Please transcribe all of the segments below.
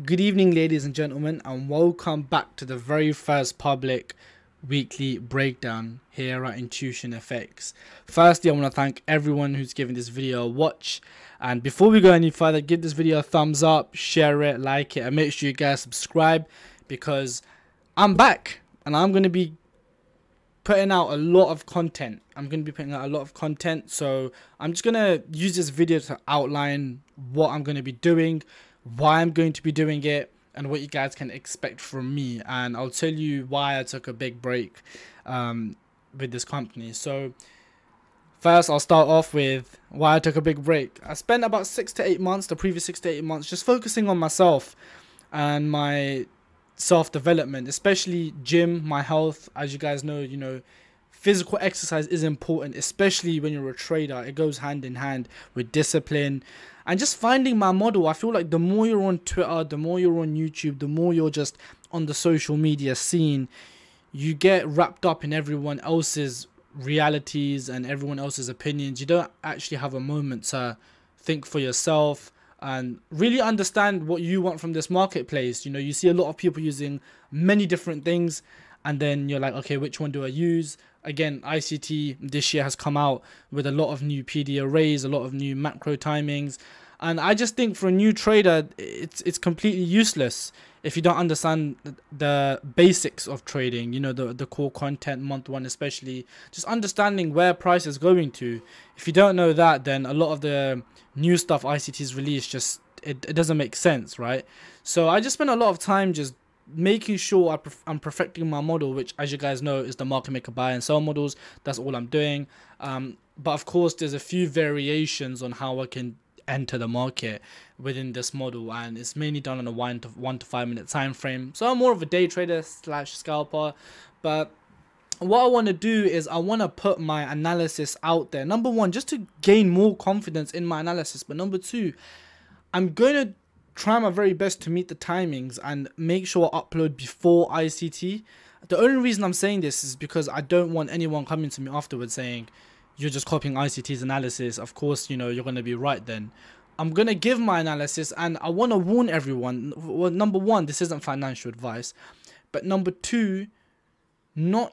Good evening, ladies and gentlemen, and welcome back to the very first public weekly breakdown here at Intuition FX. Firstly, I want to thank everyone who's given this video a watch. And before we go any further, give this video a thumbs up, share it, like it, and make sure you guys subscribe because I'm back and I'm going to be putting out a lot of content. So I'm just going to use this video to outline what I'm going to be doing, why I'm going to be doing it, and what you guys can expect from me. And I'll tell you why I took a big break with this company. So first, I'll start off with why I took a big break. I spent about 6 to 8 months, the previous 6 to 8 months, just focusing on myself and my self-development, especially gym, my health. As you guys know, physical exercise is important, especially when you're a trader. It goes hand in hand with discipline and just finding my model. I feel like the more you're on Twitter, the more you're on YouTube, the more you're just on the social media scene, you get wrapped up in everyone else's realities and everyone else's opinions. You don't actually have a moment to think for yourself and really understand what you want from this marketplace. You see a lot of people using many different things, and then you're like, okay, which one do I use? Again, ICT this year has come out with a lot of new PD arrays, a lot of new macro timings, and I just think for a new trader, it's completely useless if you don't understand the basics of trading. The core content, month one especially, just understanding where price is going to. If you don't know that, then a lot of the new stuff ICT's released just it doesn't make sense, right? So I just spent a lot of time just making sure I'm perfecting my model, which, as you guys know, is the market maker buy and sell models. That's all I'm doing. But of course, there's a few variations on how I can enter the market within this model, and it's mainly done on a 1 to 5 minute time frame. So I'm more of a day trader / scalper. But what I want to do is I want to put my analysis out there. Number one, just to gain more confidence in my analysis. But number two, I'm going to try my very best to meet the timings and make sure I upload before ICT. The only reason I'm saying this is because I don't want anyone coming to me afterwards saying, you're just copying ICT's analysis. Of course, you're going to be right then. I'm going to give my analysis, and I want to warn everyone. Well, number one, this isn't financial advice. But number two, I'm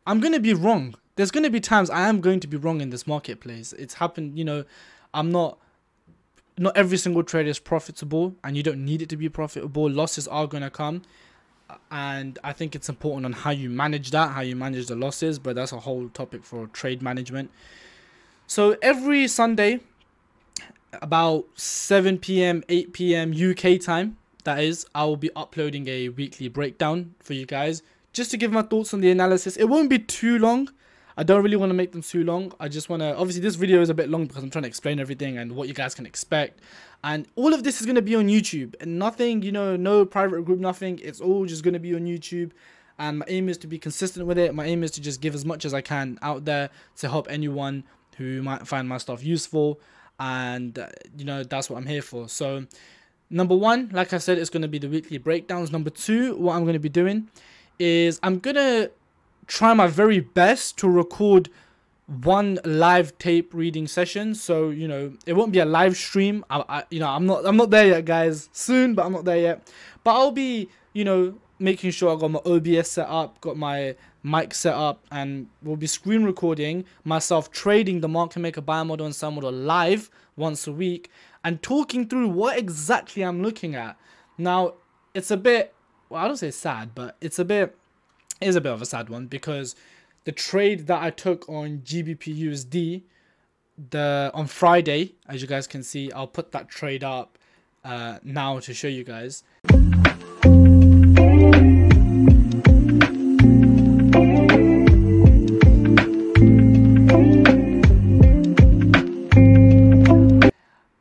going to be wrong. There's going to be times I am going to be wrong in this marketplace. It's happened, not every single trade is profitable, and you don't need it to be profitable. Losses are going to come, and I think it's important on how you manage that, how you manage the losses, but that's a whole topic for trade management. So every Sunday, about 7 p.m, 8 p.m. UK time, that is, I will be uploading a weekly breakdown for you guys, just to give my thoughts on the analysis. It won't be too long. I don't really want to make them too long. I just want to, obviously this video is a bit long because I'm trying to explain everything and what you guys can expect. And all of this is going to be on YouTube, and nothing, no private group, nothing. It's all just going to be on YouTube. And my aim is to be consistent with it. My aim is to just give as much as I can out there to help anyone who might find my stuff useful. And, that's what I'm here for. So number one, like I said, it's going to be the weekly breakdowns. Number two, what I'm going to be doing is I'm going to try my very best to record one live tape reading session. So it won't be a live stream. I'm not there yet, guys. Soon, but I'm not there yet. But I'll be making sure I got my OBS set up, got my mic set up, and we'll be screen recording myself trading the market maker buy model and sell model live once a week and talking through what exactly I'm looking at. Now, it's a bit, well, I don't say sad, but it is a bit of a sad one, because the trade that I took on GBP USD on Friday, as you guys can see, I'll put that trade up now to show you guys.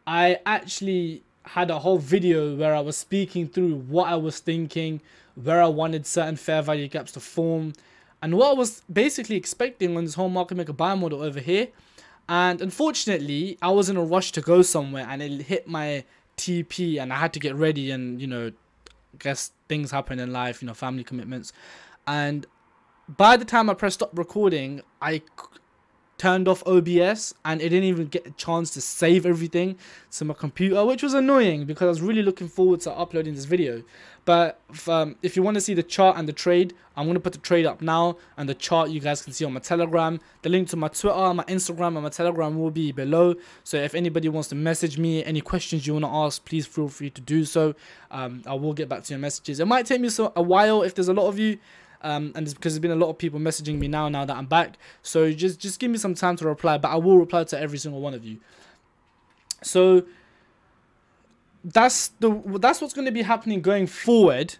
I actually had a whole video where I was speaking through what I was thinking, where I wanted certain fair value gaps to form, and what I was basically expecting on this whole market maker buy model over here. And unfortunately, I was in a rush to go somewhere, and it hit my TP, and I had to get ready, and I guess things happen in life, family commitments. And by the time I pressed stop recording, turned off OBS and it didn't even get a chance to save everything to my computer, which was annoying because I was really looking forward to uploading this video. But if you want to see the chart and the trade, I'm going to put the trade up now, and the chart you guys can see on my Telegram. The link to my Twitter, my Instagram, and my Telegram will be below. So if anybody wants to message me, any questions you want to ask, please feel free to do so. I will get back to your messages. It might take me a while if there's a lot of you. And it's because there's been a lot of people messaging me now that I'm back. So just give me some time to reply, but I will reply to every single one of you. So that's what's going to be happening going forward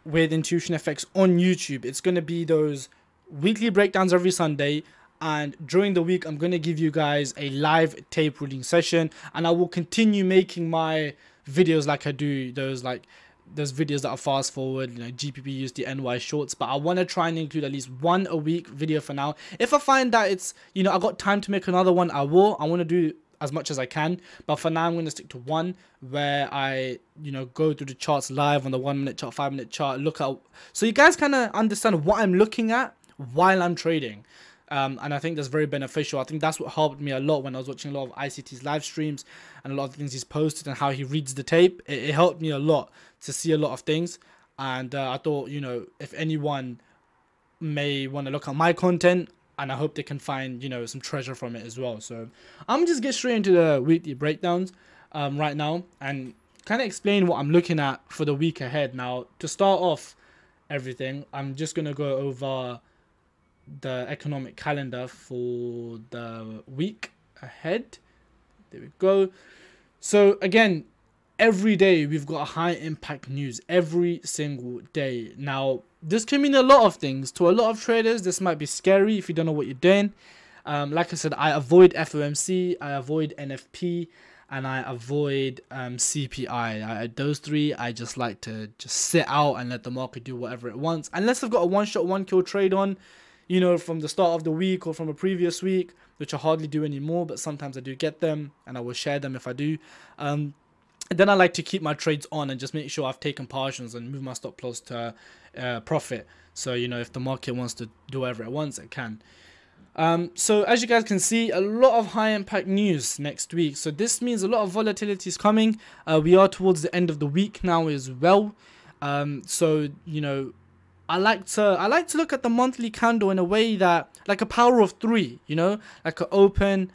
with Intuition FX on YouTube. It's going to be those weekly breakdowns every Sunday, and during the week I'm going to give you guys a live tape reading session, and I will continue making my videos like I do those videos that are fast forward, you know, GPP USD NY shorts. But I want to try and include at least one a week video for now. If I find that it's, you know, I got time to make another one, I will. I want to do as much as I can, but for now I'm going to stick to one where I, you know, go through the charts live on the 1 minute chart, 5 minute chart, look at, so you guys kind of understand what I'm looking at while I'm trading. And I think that's very beneficial. I think that's what helped me a lot when I was watching a lot of ICT's live streams and a lot of things he's posted and how he reads the tape. It helped me a lot to see a lot of things. And I thought, you know, if anyone may want to look at my content, and I hope they can find, you know, some treasure from it as well. So I'm just get straight into the weekly breakdowns right now and kind of explain what I'm looking at for the week ahead. Now, to start off everything, I'm just going to go over the economic calendar for the week ahead. There we go. So again, every day we've got a high impact news every single day. Now, this can mean a lot of things. To a lot of traders, this might be scary if you don't know what you're doing. Like I said, I avoid FOMC, I avoid NFP, and I avoid CPI. Those three, I just like to just sit out and let the market do whatever it wants. Unless I've got a one-shot, one-kill trade on, you know, from the start of the week or from a previous week, which I hardly do anymore, but sometimes I do get them, and I will share them if I do. Then I like to keep my trades on and just make sure I've taken partials and move my stop loss to profit. So, you know, if the market wants to do whatever it wants, it can. So as you guys can see, a lot of high impact news next week. So this means a lot of volatility is coming. We are towards the end of the week now as well. So, you know, I like to look at the monthly candle in a way that, like a power of three, you know, like an open,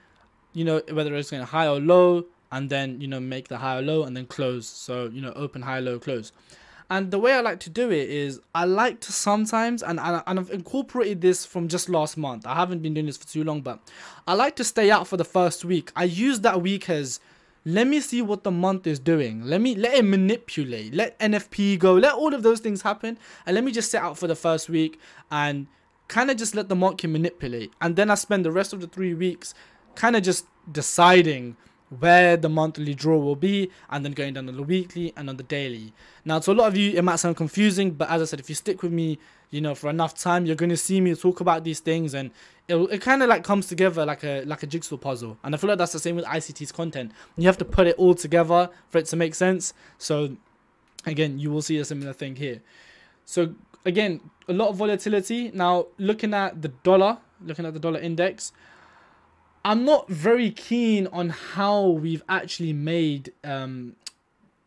you know, whether it's going high or low, and then, you know, make the high or low and then close. So, you know, open, high, low, close. And the way I like to do it is I like to sometimes, and I've incorporated this from just last month. I haven't been doing this for too long, but I like to stay out for the first week. I use that week as, let me see what the month is doing. Let it manipulate. Let NFP go. Let all of those things happen. And let me just sit out for the first week and kind of just let the market manipulate. And then I spend the rest of the 3 weeks kind of just deciding where the monthly draw will be, and then going down on the weekly and on the daily. Now, to a lot of you, it might sound confusing, but as I said, if you stick with me, you know, for enough time, you're going to see me talk about these things, and it kind of like comes together like a jigsaw puzzle. And I feel like that's the same with ICT's content. You have to put it all together for it to make sense. So again, you will see a similar thing here. So again, a lot of volatility. Now, looking at the dollar index, I'm not very keen on how we've actually made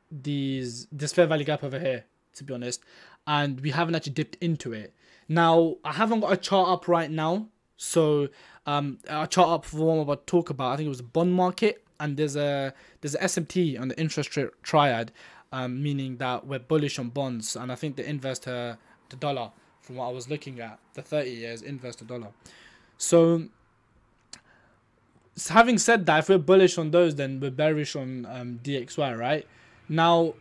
this fair value gap over here, to be honest, and we haven't actually dipped into it. Now, I haven't got a chart up right now, so a chart up for what I'm about to talk about. I think it was the bond market, and there's a SMT on the interest rate triad, meaning that we're bullish on bonds, and I think the inverse to the dollar, from what I was looking at, the 30 years inverse to dollar. So having said that, if we're bullish on those, then we're bearish on DXY, right? Now,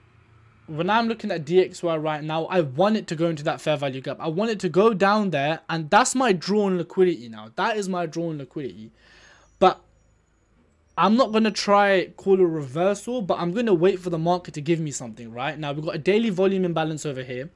when I'm looking at DXY right now, I want it to go into that fair value gap. I want it to go down there, and that's my drawn liquidity now. That is my drawn liquidity. But I'm not going to try call a reversal, but I'm going to wait for the market to give me something, right? Now, we've got a daily volume imbalance over here.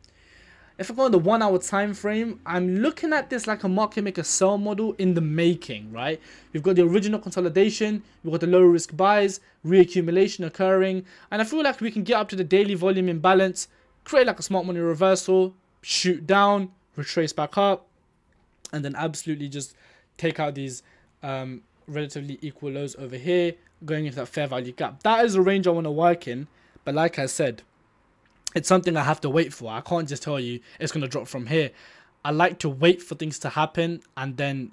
If I go on the 1 hour time frame, I'm looking at this like a market maker sell model in the making, right? We've got the original consolidation, we've got the low risk buys, reaccumulation occurring, and I feel like we can get up to the daily volume imbalance, create like a smart money reversal, shoot down, retrace back up, and then absolutely just take out these relatively equal lows over here, going into that fair value gap. That is a range I want to work in, but like I said, it's something I have to wait for. I can't just tell you it's going to drop from here. I like to wait for things to happen and then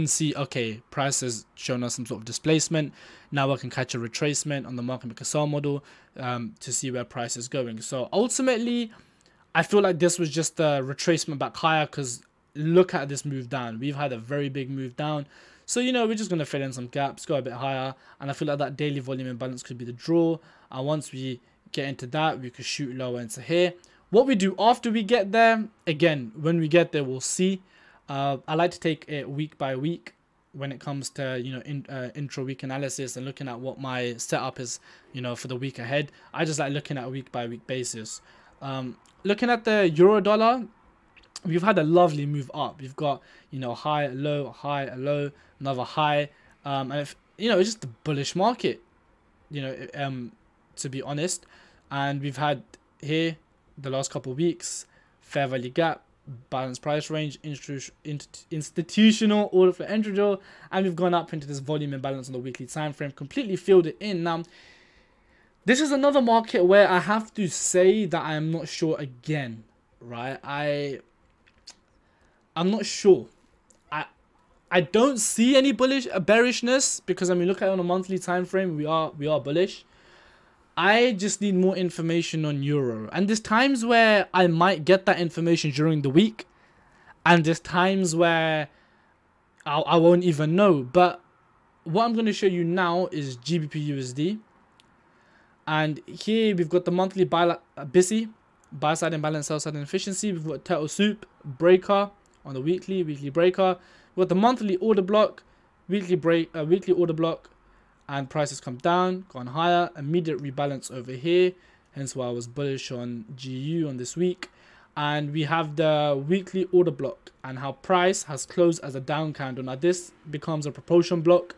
see, okay, price has shown us some sort of displacement. Now I can catch a retracement on the market maker sell model to see where price is going. So ultimately, I feel like this was just a retracement back higher, because look at this move down. We've had a very big move down. So, you know, we're just going to fill in some gaps, go a bit higher. And I feel like that daily volume imbalance could be the draw. And once we get into that, we could shoot lower into here. What we do after we get there, again, when we get there, we'll see. I like to take it week by week when it comes to, you know, intra-week analysis and looking at what my setup is, you know, for the week ahead. I just like looking at a week by week basis. Looking at the euro dollar, we've had a lovely move up. We've got, you know, high, low, another high. And if, you know, it's just a bullish market, you know, to be honest. And we've had here the last couple of weeks, fair value gap, balanced price range, institutional order for entry draw, and we've gone up into this volume imbalance on the weekly time frame, completely filled it in. Now, this is another market where I have to say that I am not sure again, right? I'm not sure. I don't see any bearishness, because I mean, look at it on a monthly time frame, we are bullish. I just need more information on euro, and there's times where I might get that information during the week, and there's times where I won't even know. But what I'm going to show you now is GBP USD, and here we've got the monthly BISI, buy side imbalance, sell side inefficiency. We've got Turtle Soup breaker on the weekly breaker. We've got the monthly order block, weekly order block. And prices come down, gone higher, immediate rebalance over here. Hence why I was bullish on GU on this week. And we have the weekly order block and how price has closed as a down candle. Now this becomes a propulsion block.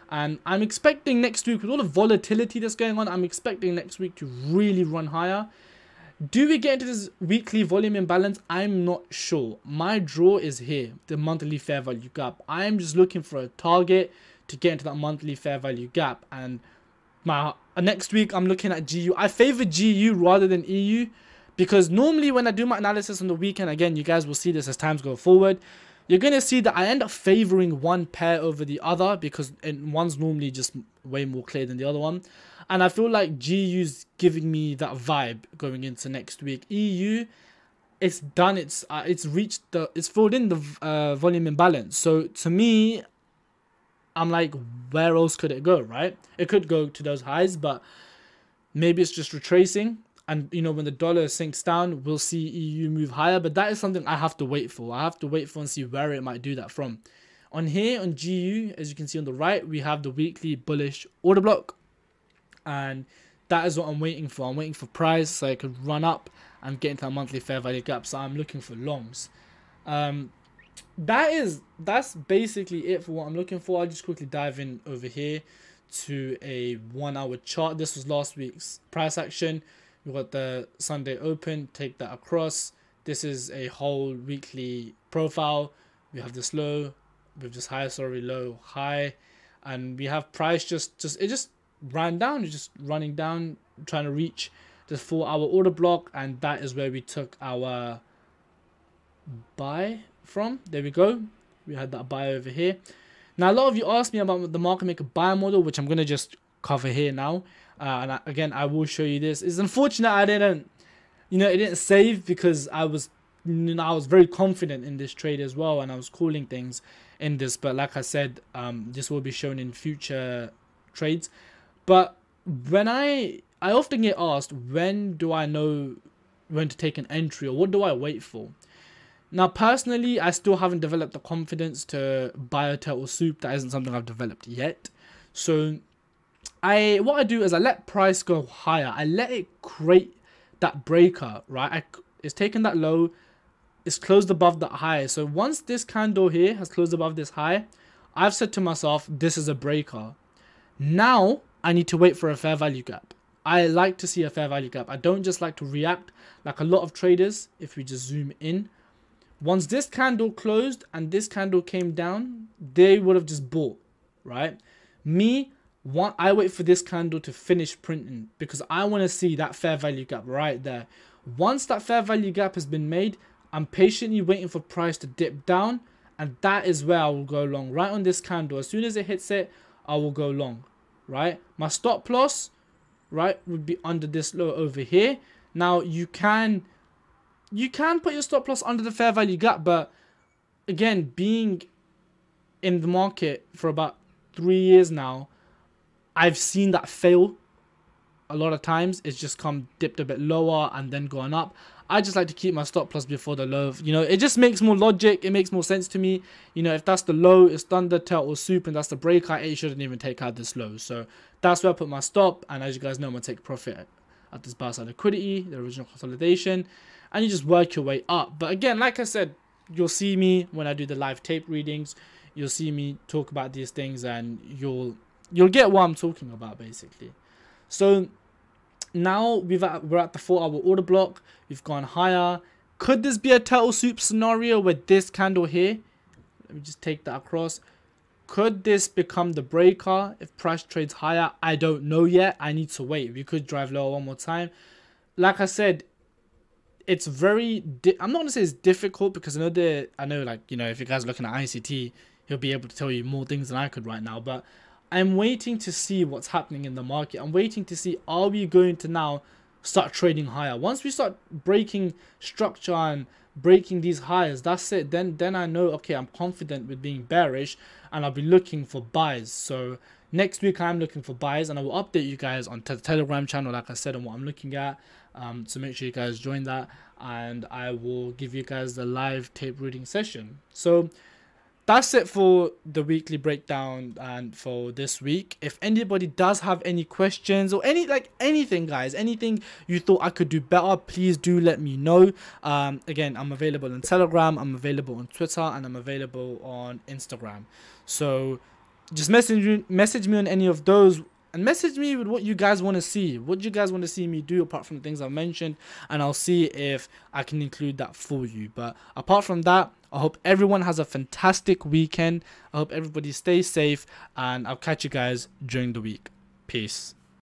And I'm expecting next week, with all the volatility that's going on, I'm expecting next week to really run higher. Do we get into this weekly volume imbalance? I'm not sure. My draw is here, the monthly fair value gap. I'm just looking for a target to get into that monthly fair value gap. And next week I'm looking at GU. I favor GU rather than EU, because normally when I do my analysis on the weekend, again, you guys will see this as times go forward, you're going to see that I end up favoring one pair over the other, because one's normally just way more clear than the other one. And I feel like GU's giving me that vibe going into next week. EU, it's done, it's filled in the volume imbalance. So to me, I'm like, where else could it go, right? It could go to those highs, but maybe it's just retracing. And, you know, when the dollar sinks down, we'll see EU move higher. But that is something I have to wait for. I have to wait for and see where it might do that from. On here, on GU, as you can see on the right, we have the weekly bullish order block. And that is what I'm waiting for. I'm waiting for price so I could run up and get into a monthly fair value gap. So I'm looking for longs. That's basically it for what I'm looking for. I'll just quickly dive in over here to a 1 hour chart. This was last week's price action. We've got the Sunday open, take that across. This is a whole weekly profile. We have this low, we've just high, sorry, low, high, and we have price it just ran down. It's just running down, trying to reach the 4 hour order block, and that is where we took our buy from. There we go. We had that buy over here. Now a lot of you asked me about the market maker buy model, which I'm going to just cover here now. Again, I will show you this. It's unfortunate I didn't, it didn't save, because I was very confident in this trade as well, and I was calling things in this. But like I said, this will be shown in future trades. But when I often get asked, when do I know when to take an entry, or what do I wait for? Now, personally, I still haven't developed the confidence to buy a Turtle Soup. That isn't something I've developed yet. So what I do is I let price go higher. I let it create that breaker, right? It's taken that low. It's closed above that high. So once this candle here has closed above this high, I've said to myself, this is a breaker. Now I need to wait for a fair value gap. I like to see a fair value gap. I don't just like to react like a lot of traders. If we just zoom in, Once this candle closed and this candle came down, they would have just bought, right? Me, I wait for this candle to finish printing because I want to see that fair value gap right there. Once that fair value gap has been made, I'm patiently waiting for price to dip down, and that is where I will go long. Right on this candle, as soon as it hits it, I will go long, right? My stop loss, right, would be under this low over here. Now you can put your stop loss under the fair value gap, but again, being in the market for about 3 years now, I've seen that fail a lot of times. It's just dipped a bit lower and then gone up. I just like to keep my stop loss before the low. You know, it just makes more logic. It makes more sense to me. You know, if that's the low, it's thunder, turtle soup, and that's the breakout, it shouldn't even take out this low. So that's where I put my stop. And as you guys know, I'm going to take profit at this buy side liquidity, the original consolidation. And you just work your way up. But again, like I said, you'll see me when I do the live tape readings. You'll see me talk about these things, and you'll get what I'm talking about, basically. So now we're at the 4 hour order block. We've gone higher. Could this be a turtle soup scenario with this candle here? Let me just take that across. Could this become the breaker if price trades higher? I don't know yet. I need to wait. We could drive lower one more time. Like I said, it's very I'm not gonna say it's difficult, because I know like, you know, if you guys are looking at ICT, he'll be able to tell you more things than I could right now. But I'm waiting to see what's happening in the market. I'm waiting to see, are we going to now start trading higher? Once we start breaking structure and breaking these highs, that's it. Then I know, okay, I'm confident with being bearish, and I'll be looking for buys. So next week I'm looking for buys, and I will update you guys on the Telegram channel, like I said, on what I'm looking at. So make sure you guys join that, and I will give you guys the live tape reading session. So that's it for the weekly breakdown and for this week. If anybody does have any questions or anything, guys, anything you thought I could do better, please do let me know. Again, I'm available on Telegram, I'm available on Twitter, and I'm available on Instagram. So just message me on any of those, and message me with what you guys want to see. What do you guys want to see me do apart from the things I've mentioned, and I'll see if I can include that for you. But apart from that, I hope everyone has a fantastic weekend. I hope everybody stays safe, and I'll catch you guys during the week. Peace.